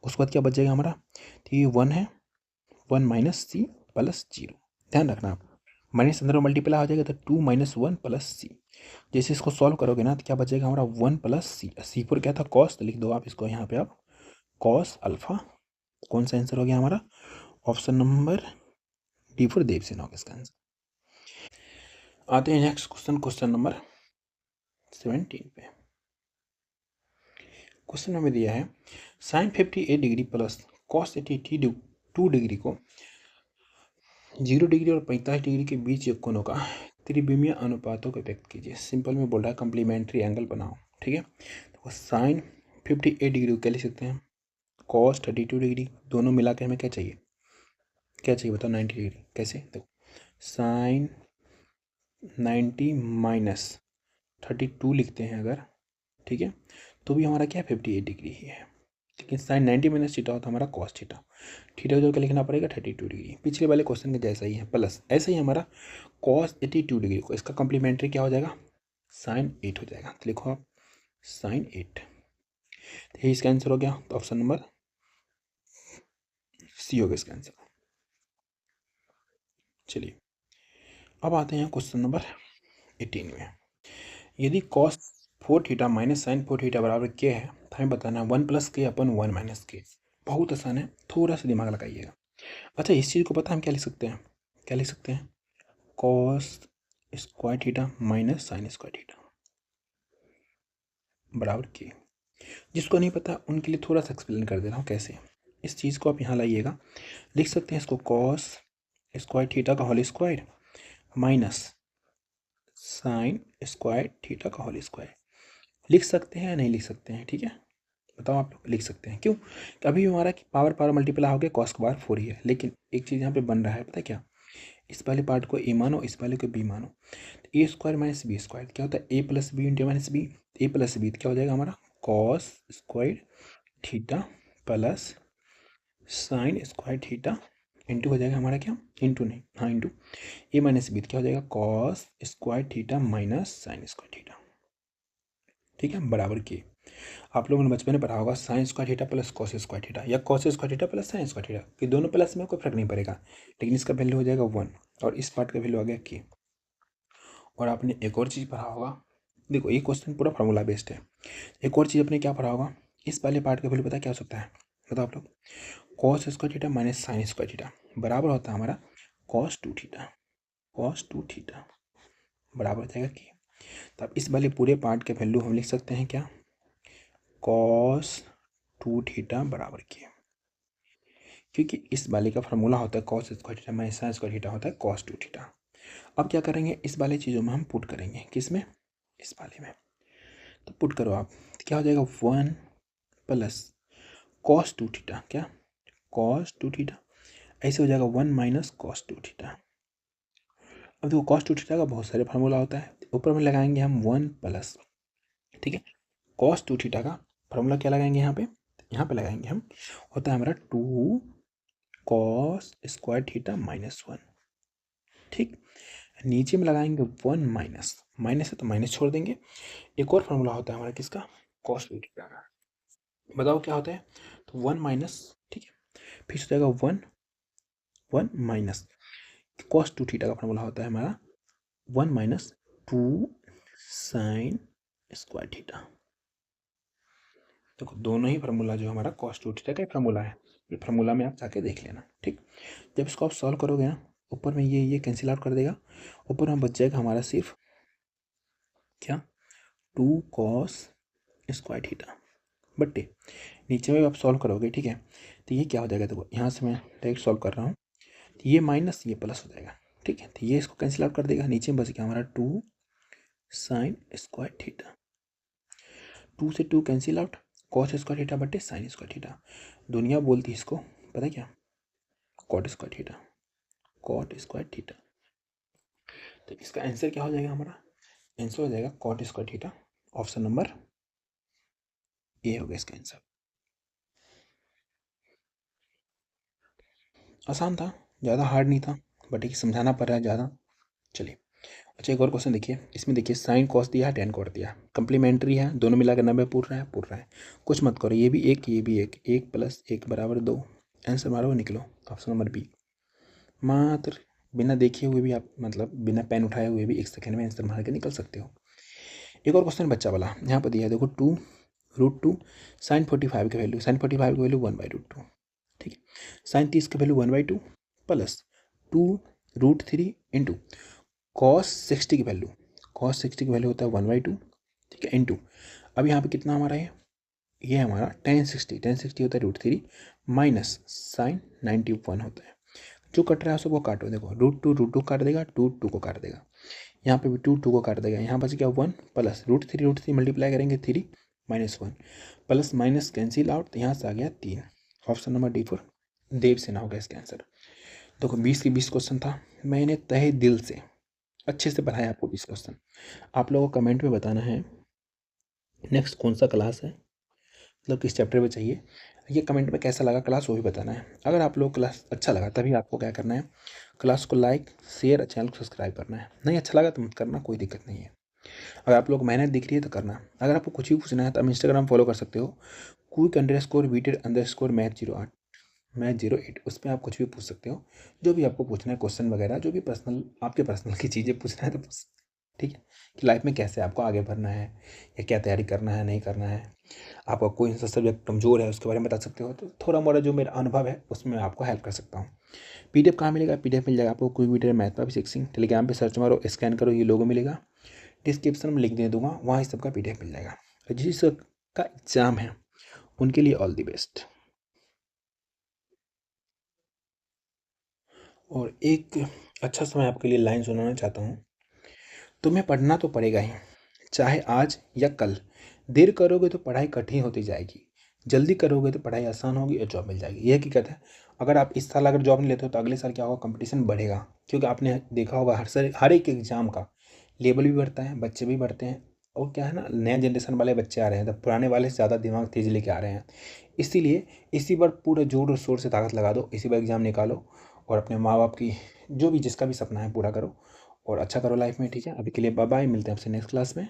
उसके बाद क्या बच जाएगा हमारा, तो ये 1 है 1 माइनस सी प्लस जीरो, ध्यान रखना आप, माइनस अंदर मल्टीप्लाई हो जाएगा तो 2 माइनस 1 प्लस सी। जैसे इसको सॉल्व करोगे ना तो क्या बचेगा हमारा 1 प्लस सी, सी फोर क्या था कॉस, तो लिख दो आप इसको यहाँ पे आप कॉस अल्फा। कौन सा आंसर हो गया हमारा ऑप्शन नंबर D4 देवसेन होगा इसका आंसर। आते हैं नेक्स्ट क्वेश्चन, क्वेश्चन नंबर 17 पे। क्वेश्चन हमें दिया है sine 58 degree plus cos 82 degree को 0 डिग्री और 45 डिग्री के बीच के कोणों का त्रिविमीय अनुपातों को व्यक्त कीजिए। सिंपल में बोल रहा है कम्प्लीमेंट्री एंगल बनाओ। ठीक है, तो साइन 58 डिग्री को क्या लिख सकते हैं कॉस 32 डिग्री, दोनों मिला के हमें क्या चाहिए बताओ 90 डिग्री। कैसे, देखो साइन 90 माइनस 32 लिखते हैं अगर, ठीक है, तो भी हमारा क्या 58 डिग्री ही है, लेकिन साइन 90 माइनस थीटा होता है हमारा कॉस थीटा, थीटा जो क्या लिखना पड़ेगा 32 डिग्री, पिछले वाले क्वेश्चन के जैसा ही है। प्लस ऐसे ही हमारा कॉस 82 डिग्री को इसका कम्प्लीमेंट्री क्या हो जाएगा साइन 8 हो जाएगा। तो लिखो आप साइन 8। तो ये इसका आंसर हो गया। तो ऑप्शन नंबर सी हो गया इसका आंसर। चलिए अब आते हैं क्वेश्चन नंबर 18 में। यदि cos 4 theta minus sine 4 theta बराबर के है तो हमें बताना है 1 प्लस के अपन 1 माइनस के। बहुत आसान है, थोड़ा सा दिमाग लगाइएगा। अच्छा इस चीज़ को पता हम क्या लिख सकते हैं, क्या लिख सकते हैं, cos square theta minus sine square theta बराबर के। जिसको नहीं पता उनके लिए थोड़ा सा एक्सप्लेन कर दे रहा हूँ कैसे। इस चीज़ को आप यहाँ लाइएगा, लिख सकते हैं इसको कॉस स्क्वायर थीटा का whole square minus sine square theta का होल स्क्वायर। लिख सकते हैं या नहीं लिख सकते हैं, ठीक है बताओ आप लोग। लिख सकते हैं, क्यों? अभी हमारा कि पावर पावर मल्टीप्लाई हो गया, कॉस का पावर 4 ही है। लेकिन एक चीज़ यहाँ पे बन रहा है, पता है क्या, इस वाले पार्ट को ए मानो, इस वाले को बी मानो। तो A square minus B square क्या होता है, A plus B into minus B. A plus B क्या हो जाएगा हमारा, cos square theta plus sine square theta into हो जाएगा हमारा क्या, इंटू नहीं, हाँ इंटू ए माइनस बी क्या हो जाएगा, cos square theta minus sine square theta. ठीक है, बराबर की। आप लोगों ने बचपन में पढ़ा होगा sine square theta plus cos square theta या cos square theta plus sine square theta, कि दोनों प्लस में कोई फर्क नहीं पड़ेगा, लेकिन इसका वैल्यू हो जाएगा 1 और इस पार्ट का वैल्यू आ गया की। और आपने एक और चीज़ पढ़ा होगा, देखो ये क्वेश्चन पूरा फार्मूला बेस्ड है। एक और चीज़ आपने क्या पढ़ा होगा, इस वाले पार्ट का वैल्यू पता क्या हो सकता है, बताओ आप लोग, cos square theta minus sine square theta बराबर होता है हमारा कॉस 2 थीटा। कॉस 2 थीटा बराबर हो जाएगा की। तो अब इस वाले पूरे पार्ट के वैल्यू हम लिख सकते हैं क्या, कॉस 2 थीटा बराबर की, क्योंकि इस वाले का फार्मूला होता है cos square theta minus sine square theta होता है कॉस 2 थीटा। अब क्या करेंगे, इस वाले चीज़ों में हम पुट करेंगे, किस में, इस वाले में। तो पुट करो आप, तो क्या हो जाएगा 1 प्लस कॉस 2 थीटा, क्या कॉस 2 थीटा, ऐसे हो जाएगा 1 माइनस कॉस 2 थीटा। अब देखो कॉस 2 थीटा का बहुत सारे फार्मूला होता है, ऊपर में लगाएंगे हम 1 प्लस, ठीक है, कॉस 2 थीटा का फार्मूला क्या लगाएंगे यहाँ पे लगाएंगे हम, होता है हमारा 2 कॉस स्क्वायर थीटा माइनस 1। ठीक, नीचे में लगाएंगे 1 माइनस, माइनस है तो माइनस छोड़ देंगे। एक और फार्मूला होता है हमारा किसका, कॉस 2 थीटा का, बताओ क्या होता है, तो 1 माइनस, ठीक है, फिर हो जाएगा 1 माइनस कॉस 2 थीटा का फार्मूला होता है हमारा 1 माइनस 2 साइन स्क्वायर थीटा। देखो दोनों ही फार्मूला जो हमारा कॉस 2 थीटा का फार्मूला है, ये फार्मूला में आप जाके देख लेना। ठीक, जब इसको आप सॉल्व करोगे ना, ऊपर में ये कैंसिल आउट कर देगा, ऊपर में बच जाएगा हमारा सिर्फ क्या, 2 कॉस स्क्वायर थीटा बट्टे नीचे में आप सॉल्व करोगे, ठीक है, तो ये क्या हो जाएगा, देखो यहाँ से मैं डायरेक्ट सॉल्व कर रहा हूँ, तो ये माइनस ये प्लस हो जाएगा। ठीक है, तो ये इसको कैंसिल आउट कर देगा, नीचे में बच गया हमारा 2 साइन स्क्वायर थीटा। 2 से 2 cancel out, cos square theta बटे साइन स्क्वायर थीटा। दुनिया बोलती है इसको पता है क्या, cot square theta, cot square theta. तो इसका आंसर क्या हो जाएगा हमारा, आंसर हो जाएगा cot square theta. Option number A हो गया इसका आंसर। आसान था, ज़्यादा हार्ड नहीं था, बट एक समझाना पड़ रहा है ज़्यादा। चलिए अच्छा एक और क्वेश्चन देखिए, इसमें देखिए साइन कॉस दिया है, टेन कॉट दिया है, कंप्लीमेंट्री है, दोनों मिलाकर 90 पूर रहा है, कुछ मत करो, ये भी एक ये भी एक, 1 प्लस 1 बराबर 2, आंसर मारो निकलो, ऑप्शन नंबर बी। मात्र बिना देखे हुए भी आप, मतलब बिना पेन उठाए हुए भी 1 सेकंड में आंसर मार के निकल सकते हो। एक और क्वेश्चन बच्चा वाला यहाँ पर दिया है, देखो 2√2 साइन 45 की वैल्यू, साइन 45 की वैल्यू 1/√2, ठीक है, साइन 30 की वैल्यू 1/2 प्लस 2√3 इंटू कॉस 60 की वैल्यू, कॉस 60 की वैल्यू होता है 1/2, ठीक है, इंटू अब यहाँ पे कितना हमारा है, ये हमारा tan 60 होता है √3 माइनस साइन 91 होता है। जो कट रहा है उसको काटो, देखो √2 काट देगा, 2 को काट देगा, यहाँ पे भी 2 को काट देगा, यहाँ बच गया 1 प्लस √3 मल्टीप्लाई करेंगे 3 minus 1 plus minus cancel out, तो यहाँ से आ गया 3। ऑप्शन नंबर डी फॉर देव सेना हो गया इसका आंसर। देखो 20 के 20 क्वेश्चन था, मैंने तहे दिल से अच्छे से पढ़ाया आपको 20 क्वेश्चन। आप लोगों को कमेंट में बताना है नेक्स्ट कौन सा क्लास है, मतलब किस चैप्टर में चाहिए, ये कमेंट में कैसा लगा क्लास वो भी बताना है। अगर आप लोग क्लास अच्छा लगा तभी आपको क्या करना है, क्लास को लाइक शेयर चैनल को सब्सक्राइब करना है, नहीं अच्छा लगा तो मत करना, कोई दिक्कत नहीं है। अगर आप लोग मेहनत दिख रही है तो करना। अगर आपको कुछ भी पूछना है तो आप इंस्टाग्राम फॉलो कर सकते हो, quick_weted_math08 math08। उस पर आप कुछ भी पूछ सकते हो, जो भी आपको पूछना है, क्वेश्चन वगैरह, जो भी पर्सनल आपके पर्सनल की चीज़ें पूछना है तो पूछ सकते हैं, ठीक है। कि लाइफ में कैसे आपको आगे बढ़ना है, या क्या तैयारी करना है, नहीं करना है, आपका कोई सा सब्जेक्ट कमज़ोर है उसके बारे में बता सकते हो। तो थोड़ा मोड़ा जो मेरा अनुभव है उसमें मैं आपको हेल्प कर सकता हूँ। पीडीएफ कहाँ मिलेगा? पीडीएफ मिल जाएगा आपको क्विक वीडियो मैथ पर सिक्सिंग। टेलीग्राम पे सर्च मारो, स्कैन करो, ये लोगो मिलेगा, डिस्क्रिप्शन में लिंक दे दूंगा, वहाँ इस सबका पीडीएफ मिल जाएगा। और जिस का एग्ज़ाम है उनके लिए ऑल दी बेस्ट। और एक अच्छा समय आपके लिए लाइन सुनाना चाहता हूँ। तुम्हें पढ़ना तो पड़ेगा ही, चाहे आज या कल। देर करोगे तो पढ़ाई कठिन होती जाएगी, जल्दी करोगे तो पढ़ाई आसान होगी और जॉब मिल जाएगी। यह हकीकत है। अगर आप इस साल अगर जॉब नहीं लेते हो तो अगले साल क्या होगा, कंपटीशन बढ़ेगा। क्योंकि आपने देखा होगा हर एक एग्ज़ाम का लेवल भी बढ़ता है, बच्चे भी बढ़ते हैं। और क्या है ना, नया जनरेशन वाले बच्चे आ रहे हैं, तो पुराने वाले से ज़्यादा दिमाग तेज लेके आ रहे हैं। इसीलिए इसी बार पूरा जोर और शोर से ताकत लगा दो, इसी बार एग्ज़ाम निकालो और अपने माँ बाप की जो भी जिसका भी सपना है पूरा करो और अच्छा करो लाइफ में, ठीक है। अभी के लिए बाय बाय, मिलते हैं आपसे नेक्स्ट क्लास में।